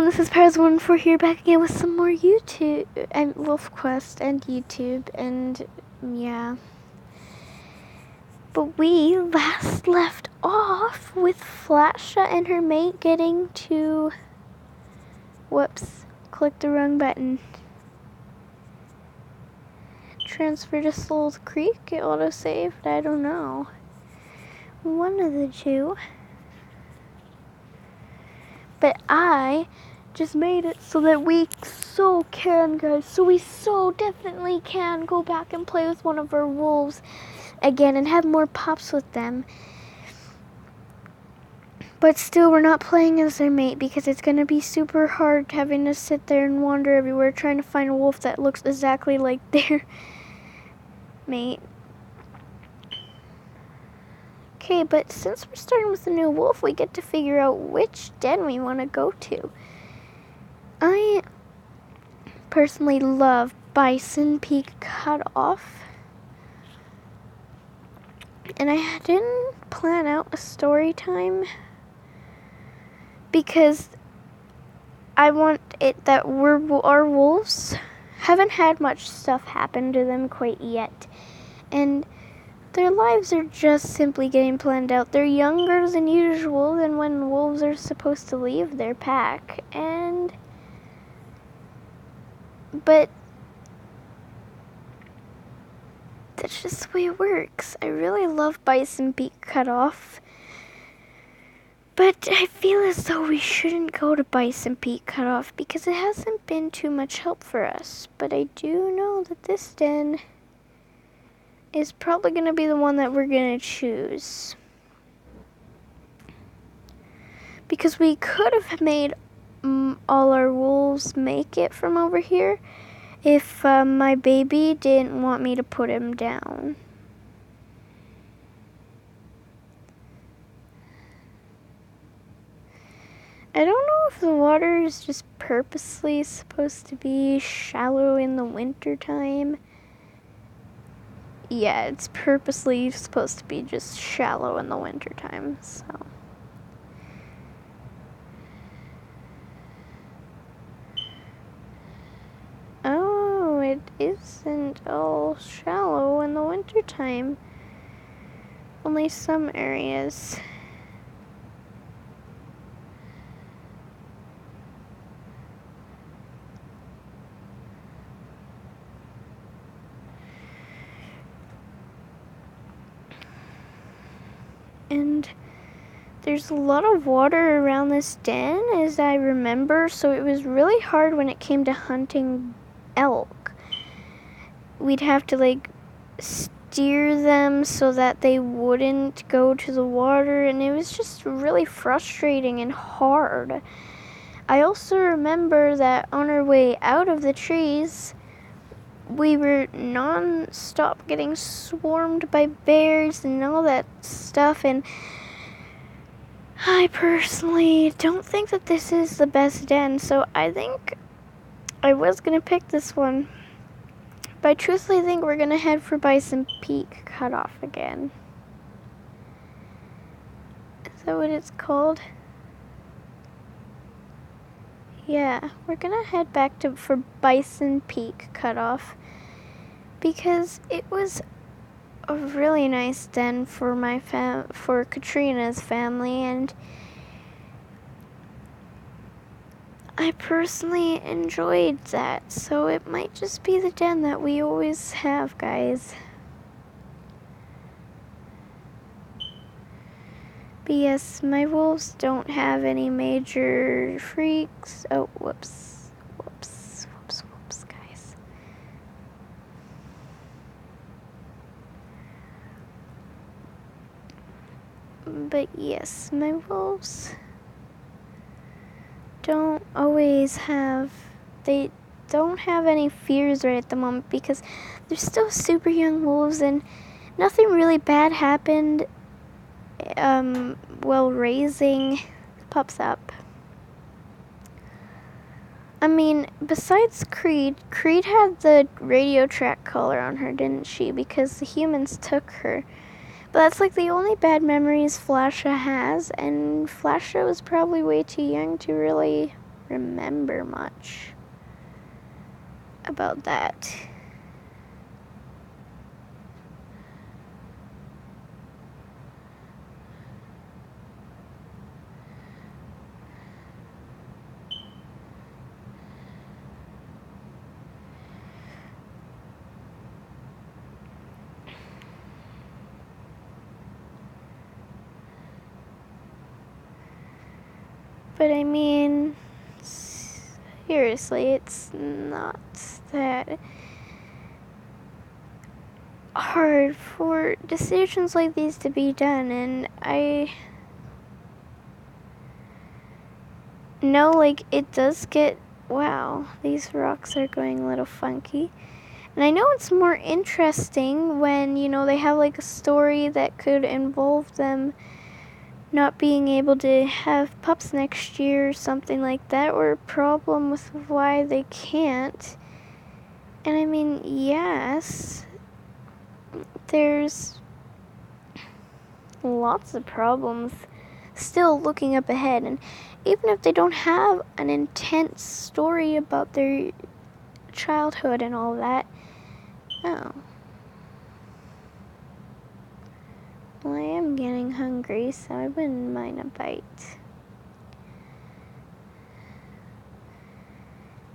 everyone, this is Paris14 here, back again with some more YouTube and Wolfquest and YouTube, and yeah. But we last left off with Flasha and her mate getting to, whoops, clicked the wrong button. Transfer to Soul's Creek, it auto-saved, I don't know. One of the two. But I just made it so that we definitely can go back and play with one of our wolves again and have more pops with them. But still, we're not playing as their mate because it's going to be super hard having to sit there and wander everywhere trying to find a wolf that looks exactly like their mate. Okay, but since we're starting with a new wolf, we get to figure out which den we want to go to. I personally love Bison Peak Cutoff. And I didn't plan out a story time because I want it that our wolves haven't had much stuff happen to them quite yet. And their lives are just simply getting planned out. They're younger than usual than when wolves are supposed to leave their pack. But that's just the way it works. I really love Bison Peak Cutoff. But I feel as though we shouldn't go to Bison Peak Cutoff because it hasn't been too much help for us. But I do know that this den is probably going to be the one that we're going to choose. Because we could have made all our wolves make it from over here if my baby didn't want me to put him down. I don't know if the water is just purposely supposed to be shallow in the winter time. Yeah, it's purposely supposed to be just shallow in the winter time, so. Oh, it isn't all shallow in the winter time. Only some areas. And there's a lot of water around this den, as I remember, so it was really hard when it came to hunting elk. We'd have to steer them so that they wouldn't go to the water, and it was just really frustrating and hard. I also remember that on our way out of the trees, we were non-stop getting swarmed by bears and all that stuff, and I personally don't think that this is the best den, so I think I was going to pick this one. But I truthfully think we're going to head for Bison Peak Cutoff again. Is that what it's called? Yeah, we're going to head back for Bison Peak Cutoff because it was a really nice den for for Katrina's family, and I personally enjoyed that, so it might just be the den that we always have, guys. But yes, my wolves don't have any major freaks. Oh, whoops, guys. But yes, my wolves don't have any fears right at the moment because they're still super young wolves and nothing really bad happened while raising pups up. I mean, besides Creed had the radio track collar on her, didn't she? Because the humans took her. But that's the only bad memories Flasha has, and Flasha was probably way too young to really remember much about that. But I mean, seriously, it's not that hard for decisions like these to be done, and I know, like, it does get, wow, these rocks are going a little funky. And I know it's more interesting when, you know, they have like a story that could involve them not being able to have pups next year or something like that, or a problem with why they can't. And I mean, yes, there's lots of problems still looking up ahead, and even if they don't have an intense story about their childhood and all that, oh. Well, I am getting hungry, so I wouldn't mind a bite.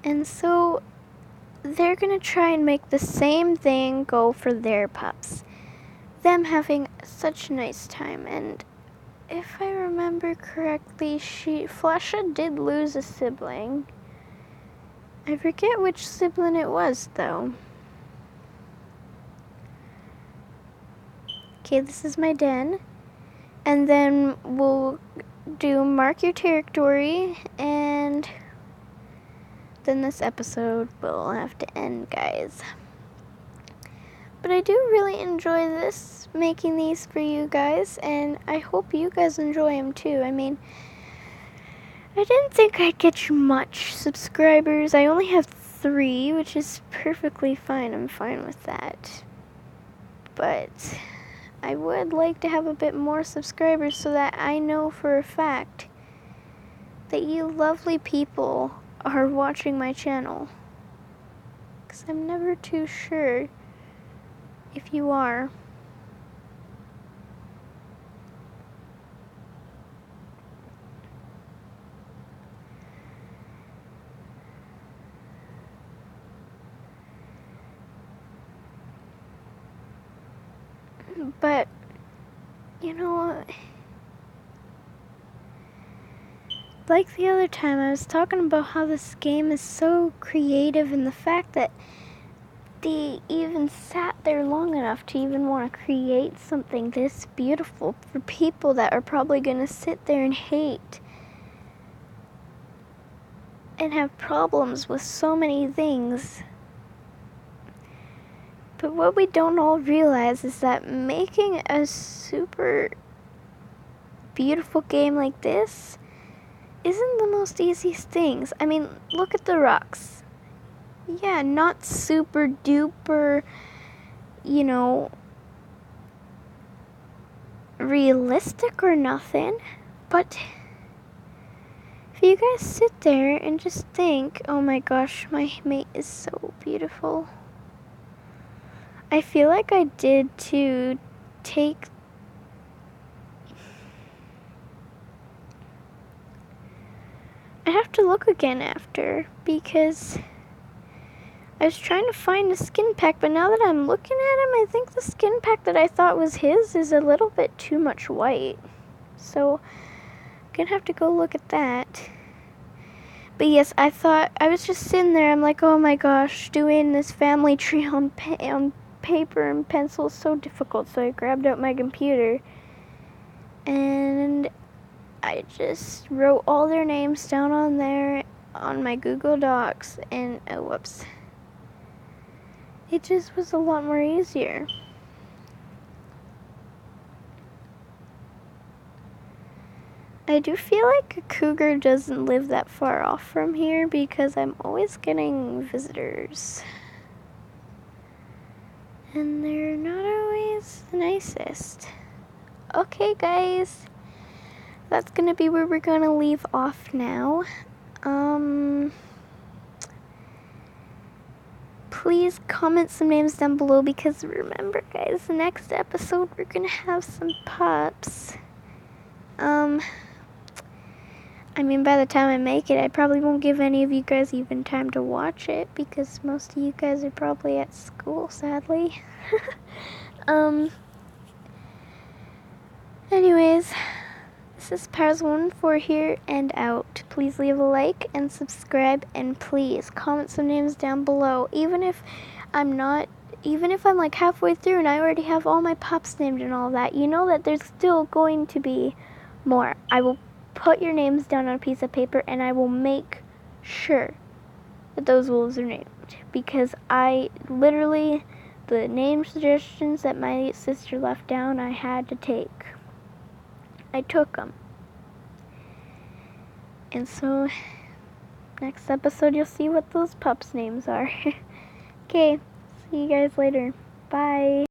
And so they're gonna try and make the same thing go for their pups. Them having such a nice time. And if I remember correctly, Flesha did lose a sibling. I forget which sibling it was, though. Okay, this is my den. And then we'll do mark your territory, and then this episode will have to end, guys. But I do really enjoy this, making these for you guys, and I hope you guys enjoy them too. I mean, I didn't think I'd get you much subscribers. I only have 3, which is perfectly fine. I'm fine with that. But I would like to have a bit more subscribers so that I know for a fact that you lovely people are watching my channel. Because I'm never too sure if you are. But, you know, like the other time, I was talking about how this game is so creative, and the fact that they even sat there long enough to even want to create something this beautiful for people that are probably going to sit there and hate and have problems with so many things. But what we don't all realize is that making a super beautiful game like this isn't the most easiest things. I mean, look at the rocks. Yeah, not super duper, you know, realistic or nothing, but if you guys sit there and just think, oh my gosh, my mate is so beautiful. I feel like I did to take I have to look again after, because I was trying to find a skin pack, but now that I'm looking at him, I think the skin pack that I thought was his is a little bit too much white. So I'm gonna have to go look at that. But yes, I was just sitting there, I'm like, oh my gosh, doing this family tree on paper and pencil is so difficult. So I grabbed out my computer and I just wrote all their names down on there on my Google Docs, and oh whoops. It just was a lot more easier. I do feel like a cougar doesn't live that far off from here because I'm always getting visitors. And they're not always the nicest. Okay, guys. That's gonna be where we're gonna leave off now. please comment some names down below, because remember guys, the next episode we're gonna have some pups. I mean, by the time I make it, I probably won't give any of you guys even time to watch it, because most of you guys are probably at school, sadly. Anyways, this is Pars14 here and out. Please leave a like and subscribe, and please comment some names down below. Even if I'm like halfway through and I already have all my pups named and all that, you know that there's still going to be more. I will put your names down on a piece of paper, and I will make sure that those wolves are named, because I literally, the name suggestions that my sister left down, I had to take. I took them. And so, next episode you'll see what those pups' names are. Okay, see you guys later. Bye.